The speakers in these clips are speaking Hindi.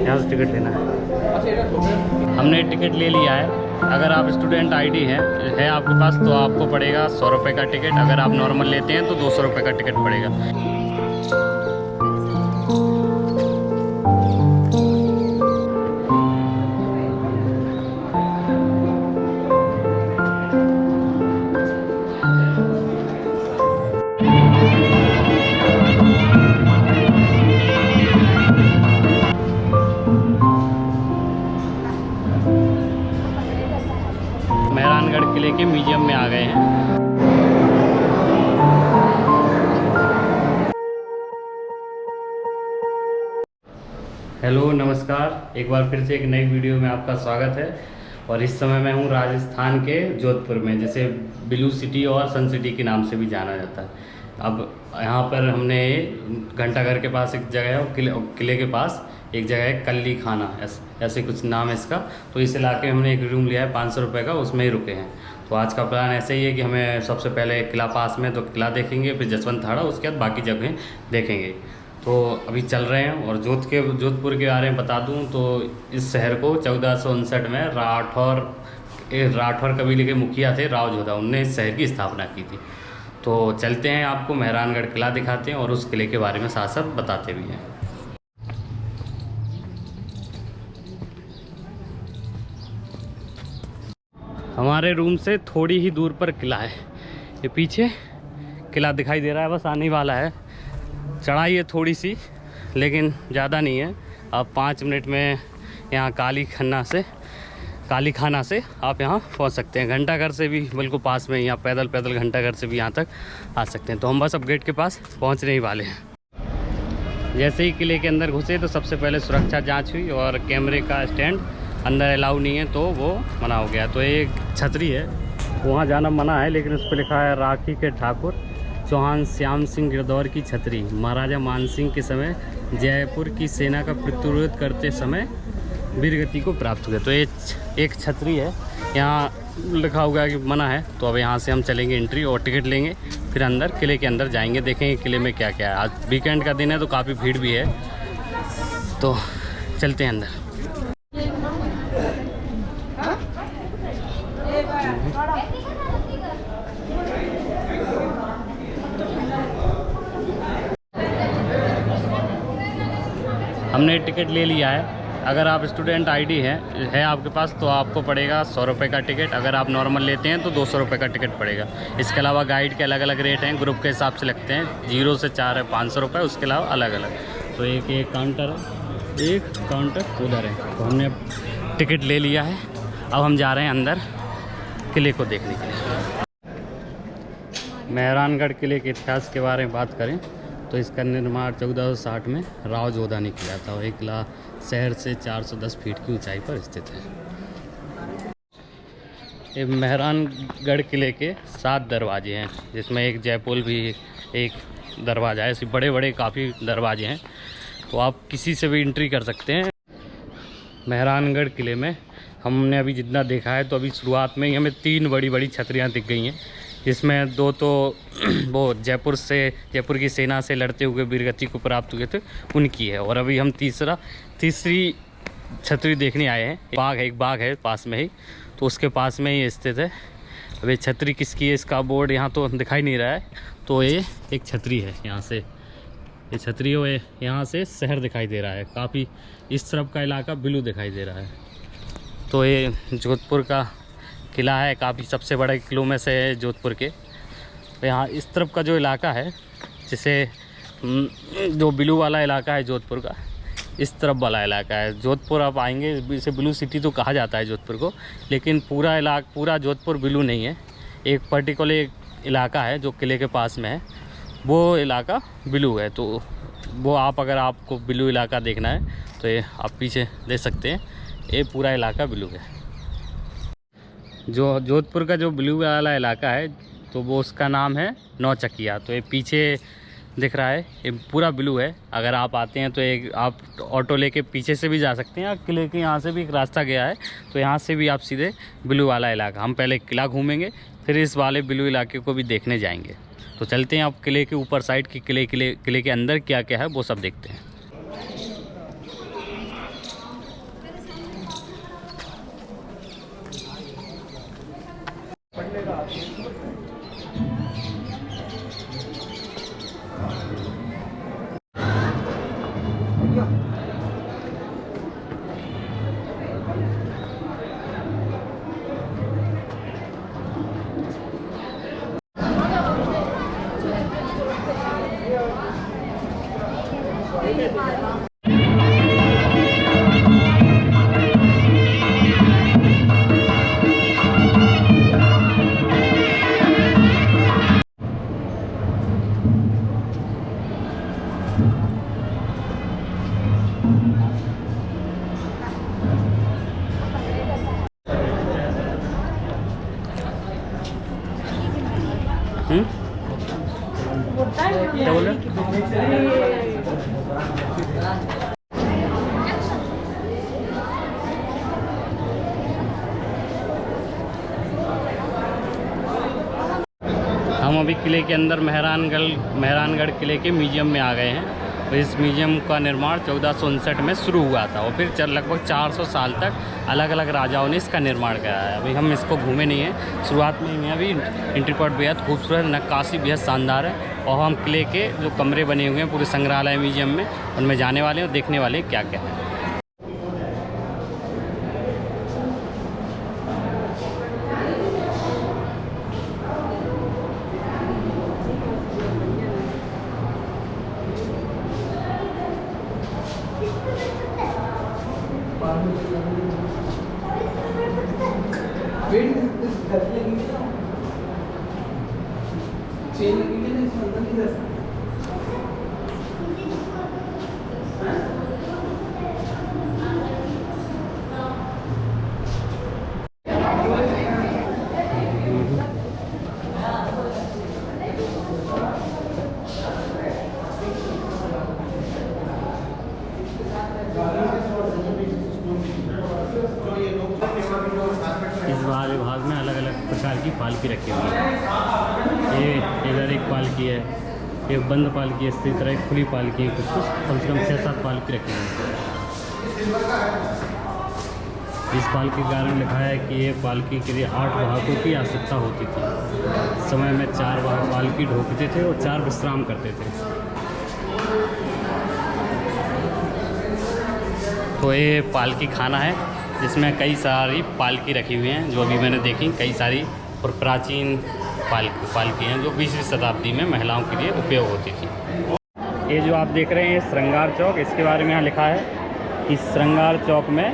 यहाँ से टिकट लेना है। हमने टिकट ले लिया है। अगर आप स्टूडेंट आईडी है आपके पास तो आपको पड़ेगा 100 रुपये का टिकट। अगर आप नॉर्मल लेते हैं तो 200 रुपये का टिकट पड़ेगा। मेहरानगढ़ किले के म्यूजियम में आ गए हैं। हेलो नमस्कार, एक बार फिर से एक नई वीडियो में आपका स्वागत है। और इस समय मैं हूँ राजस्थान के जोधपुर में, जिसे ब्लू सिटी और सन सिटी के नाम से भी जाना जाता है। अब यहाँ पर हमने घंटाघर के पास एक जगह है और किले के पास एक जगह है कल्ली खाना, ऐसे कुछ नाम है इसका। तो इस इलाके में हमने एक रूम लिया है 500 रुपये का, उसमें ही रुके हैं। तो आज का प्लान ऐसे ही है कि हमें सबसे पहले किला पास में तो किला देखेंगे, फिर जसवंत थाड़ा, उसके बाद बाकी जगह देखेंगे। तो अभी चल रहे हैं। और जोधपुर के बारे में बता दूं तो इस शहर को 1459 में राठौर कबीले के मुखिया थे राव जोधा, उनने इस शहर की स्थापना की थी। तो चलते हैं, आपको मेहरानगढ़ किला दिखाते हैं और उस किले के बारे में साथ साथ बताते भी हैं। हमारे रूम से थोड़ी ही दूर पर किला है। ये पीछे किला दिखाई दे रहा है, बस आने वाला है। चढ़ाई है थोड़ी सी, लेकिन ज़्यादा नहीं है। आप 5 मिनट में यहाँ काली खाना से आप यहाँ पहुँच सकते हैं। घंटाघर से भी बिल्कुल पास में, यहाँ पैदल घंटाघर से भी यहाँ तक आ सकते हैं। तो हम बस अब गेट के पास पहुँचने ही वाले हैं। जैसे ही किले के अंदर घुसे तो सबसे पहले सुरक्षा जाँच हुई और कैमरे का स्टैंड अंदर अलाउ नहीं है, तो वो मना हो गया। तो एक छतरी है, वहाँ जाना मना है, लेकिन उस पर लिखा है राखी के ठाकुर चौहान श्याम सिंह गिरदौर की छतरी, महाराजा मानसिंह के समय जयपुर की सेना का प्रतिरोध करते समय वीरगति को प्राप्त हुए। तो एक छतरी है, यहाँ लिखा हुआ है कि मना है। तो अब यहाँ से हम चलेंगे एंट्री और टिकट लेंगे, फिर अंदर किले के अंदर जाएंगे, देखेंगे किले में क्या क्या है। आज वीकेंड का दिन है तो काफ़ी भीड़ भी है, तो चलते हैं अंदर। हमने टिकट ले लिया है। अगर आप स्टूडेंट आईडी है आपके पास तो आपको पड़ेगा 100 रुपये का टिकट। अगर आप नॉर्मल लेते हैं तो 200 रुपये का टिकट पड़ेगा। इसके अलावा गाइड के अलग अलग रेट हैं, ग्रुप के हिसाब से लगते हैं। 0 से 4 है 500 रुपये, उसके अलावा अलग अलग। तो एक काउंटर है, एक काउंटर उधर है। तो हमने टिकट ले लिया है, अब हम जा रहे हैं अंदर किले को देखने के लिए। मेहरानगढ़ किले के इतिहास के बारे में बात करें तो इसका निर्माण 1460 में राव जोधा ने किया था और ये किला शहर से 410 फीट की ऊंचाई पर स्थित है। ये मेहरानगढ़ किले के 7 दरवाजे हैं, जिसमें एक जयपुर भी एक दरवाज़ा है। ऐसे बड़े बड़े काफ़ी दरवाजे हैं, तो आप किसी से भी एंट्री कर सकते हैं। मेहरानगढ़ किले में हमने अभी जितना देखा है, तो अभी शुरुआत में ही हमें 3 बड़ी बड़ी छतरियाँ दिख गई हैं, जिसमें 2 तो वो जयपुर की सेना से लड़ते हुए वीरगति को प्राप्त हुए थे, उनकी है। और अभी हम तीसरी छतरी देखने आए हैं। एक बाग है पास में ही, तो उसके पास में ही स्थित है। अब ये छतरी किसकी है, इसका बोर्ड यहाँ तो दिखाई नहीं रहा है। तो ये एक छतरी है, यहाँ से ये छतरी हो, यहाँ से शहर दिखाई दे रहा है। काफ़ी इस तरफ का इलाका ब्लू दिखाई दे रहा है। तो ये जोधपुर का किला है, काफ़ी सबसे बड़े किलों में से है जोधपुर के। तो यहाँ इस तरफ का जो इलाका है, जिसे जो ब्लू वाला इलाका है जोधपुर का, इस तरफ वाला इलाका है जोधपुर। आप आएंगे, इसे ब्लू सिटी तो कहा जाता है जोधपुर को, लेकिन पूरा जोधपुर ब्लू नहीं है। एक पर्टिकुलर इलाका है जो किले के पास में है, वो इलाका ब्लू है। तो वो अगर आपको ब्लू इलाका देखना है तो ये आप पीछे देख सकते हैं, ये पूरा इलाका ब्लू है। जो जोधपुर का जो ब्लू वाला इलाका है, तो वो उसका नाम है नौचकिया। तो ये पीछे दिख रहा है, ये पूरा ब्लू है। अगर आप आते हैं तो आप ऑटो लेके पीछे से भी जा सकते हैं, किले के यहाँ से भी एक रास्ता गया है, तो यहाँ से भी आप सीधे ब्लू वाला इलाका। हम पहले किला घूमेंगे, फिर इस वाले ब्लू इलाके को भी देखने जाएंगे। तो चलते हैं आप किले के ऊपर साइड की, किले के अंदर क्या क्या है वो सब देखते हैं। क्या बोल रहे? हम अभी किले के अंदर मेहरानगढ़ किले के म्यूजियम में आ गए हैं। तो इस म्यूजियम का निर्माण 1459 में शुरू हुआ था और फिर लगभग 400 साल तक अलग अलग राजाओं ने इसका निर्माण कराया है। अभी हम इसको घूमे नहीं हैं, शुरुआत में ही अभी एंट्री पॉइंट बेहद खूबसूरत, नक्काशी बेहद शानदार है। और हम किले के जो कमरे बने हुए हैं पूरे संग्रहालय म्यूजियम में, उनमें जाने वाले हैं और देखने वाले क्या क्या है। इस बाहरी भाग में अलग अलग प्रकार की पालकी रखी हुई है। ये इधर एक पालकी है, एक बंद पालकी है, इसी तरह एक खुली पालकी है। कुछ कम से कम 6-7 पालकी रखी हुई है। इस पालकी के कारण लिखा है कि ये पालकी के लिए 8 वाहकों की आवश्यकता होती थी। समय में 4 वाहक पालकी ढोकते थे और 4 विश्राम करते थे। तो ये पालकी खाना है जिसमें कई सारी पालकी रखी हुई हैं, जो अभी मैंने देखी कई सारी और प्राचीन पालकी हैं जो 20वीं शताब्दी में महिलाओं के लिए उपयोग होती थी। ये जो आप देख रहे हैं श्रृंगार चौक, इसके बारे में यहाँ लिखा है कि श्रृंगार चौक में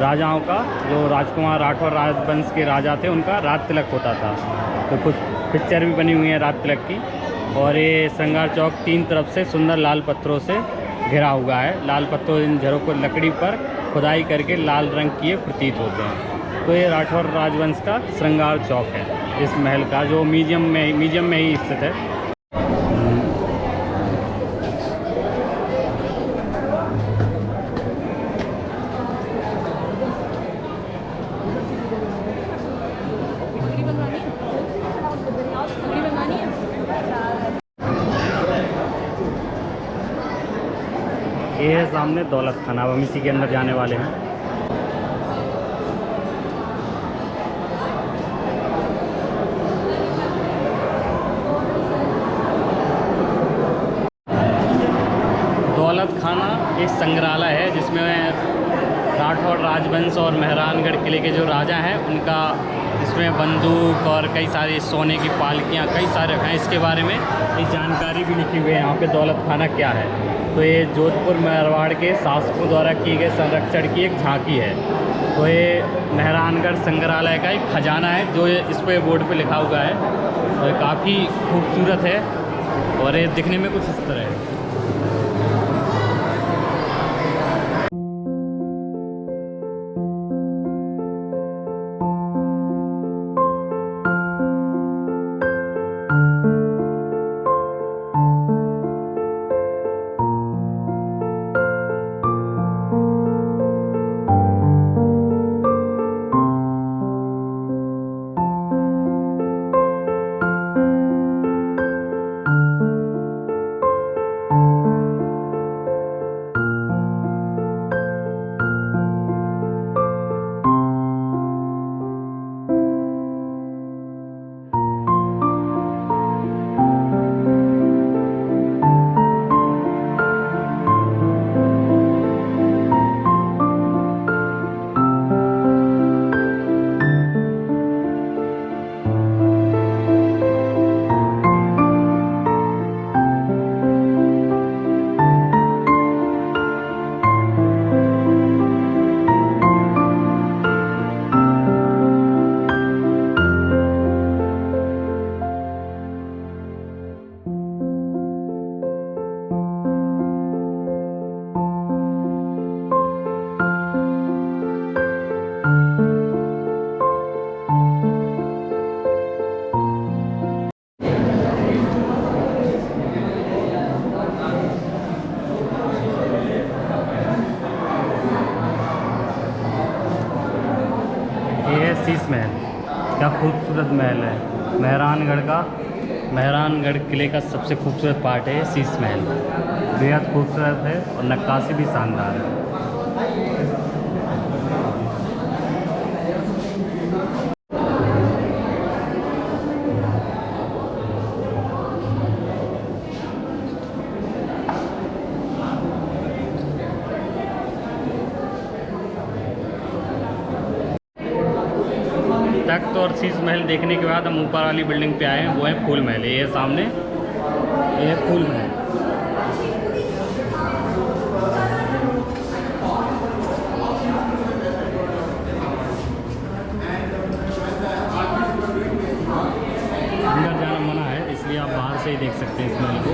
राजाओं का, जो राजकुमार राठौर राजवंश के राजा थे, उनका राज तिलक होता था। तो कुछ पिक्चर भी बनी हुई है राज तिलक की। और ये श्रृंगार चौक 3 तरफ से सुंदर लाल पत्थरों से घिरा हुआ है। लाल पत्थर इन झरों को लकड़ी पर खुदाई करके लाल रंग किए प्रतीत होते हैं। तो ये राठौर राजवंश का श्रृंगार चौक है, इस महल का, जो म्यूजियम में ही स्थित है। ये है सामने दौलत खाना, अब हम इसी के अंदर जाने वाले हैं। दौलत खाना एक संग्रहालय है जिसमें राठौर राजवंश और मेहरानगढ़ किले के जो राजा हैं उनका, इसमें बंदूक और कई सारी सोने की पालकियाँ कई सारे रखे हैं। इसके बारे में ये जानकारी भी लिखी हुई है यहाँ पे दौलत खाना क्या है। तो ये जोधपुर मारवाड़ के शासकों द्वारा किए गए संरक्षण की एक झांकी है। तो ये मेहरानगढ़ संग्रहालय का एक खजाना है जो इस पे बोर्ड पे लिखा हुआ है और काफ़ी खूबसूरत है और ये दिखने में कुछ इस तरह है। शीश महल, क्या खूबसूरत महल है। मेहरानगढ़ किले का सबसे खूबसूरत पार्ट है शीश महल, बेहद खूबसूरत है और नक्काशी भी शानदार है। तख्त और शीश महल देखने के बाद हम ऊपर वाली बिल्डिंग पे आए हैं, वो है फूल महल। ये है सामने, ये है फूल महल। अंदर जाना मना है, इसलिए आप बाहर से ही देख सकते हैं इस महल को।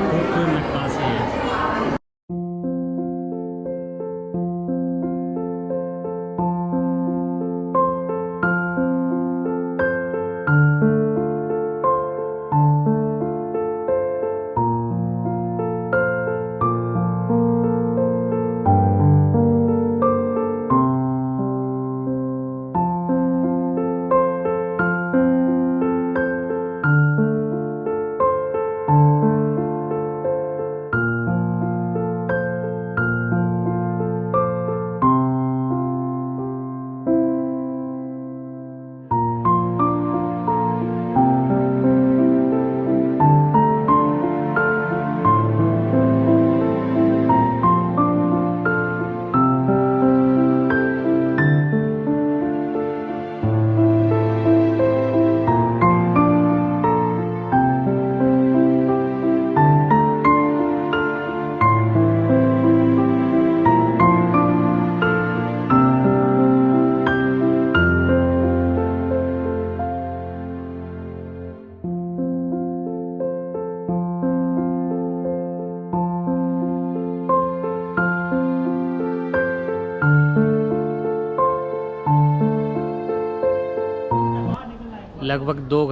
खूबसूरत नक्काशी है। लगभग 2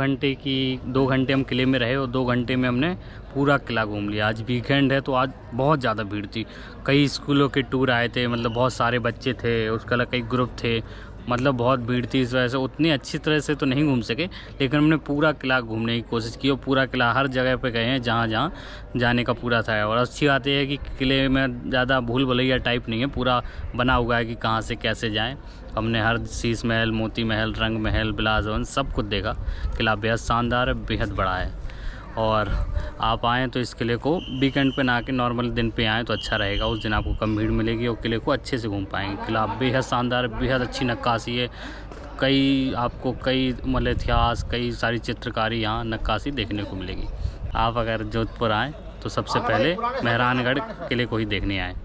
घंटे हम किले में रहे और 2 घंटे में हमने पूरा किला घूम लिया। आज वीकेंड है तो आज बहुत ज़्यादा भीड़ थी। कई स्कूलों के टूर आए थे, मतलब बहुत सारे बच्चे थे, उसका अलग कई ग्रुप थे, मतलब बहुत भीड़ थी। इस वजह से उतनी अच्छी तरह से तो नहीं घूम सके, लेकिन हमने पूरा किला घूमने की कोशिश की और पूरा किला हर जगह पे गए हैं जहाँ जहाँ जाने का पूरा था। और अच्छी बात यह है कि किले में ज़्यादा भूल भुलैया टाइप नहीं है, पूरा बना हुआ है कि कहाँ से कैसे जाएँ। हमने हर शीश महल, मोती महल, रंग महल, बिलास भवन सब कुछ देखा। किला बेहद शानदार है, बेहद बड़ा है। और आप आएँ तो इस किले को वीकेंड पे ना आके नॉर्मल दिन पे आएँ तो अच्छा रहेगा। उस दिन आपको कम भीड़ मिलेगी और किले को अच्छे से घूम पाएंगे। किला बेहद शानदार, बेहद अच्छी नक्काशी है। कई मतलब इतिहास, कई सारी चित्रकारी यहाँ नक्काशी देखने को मिलेगी। आप अगर जोधपुर आएँ तो सबसे पहले मेहरानगढ़ किले को ही देखने आएँ।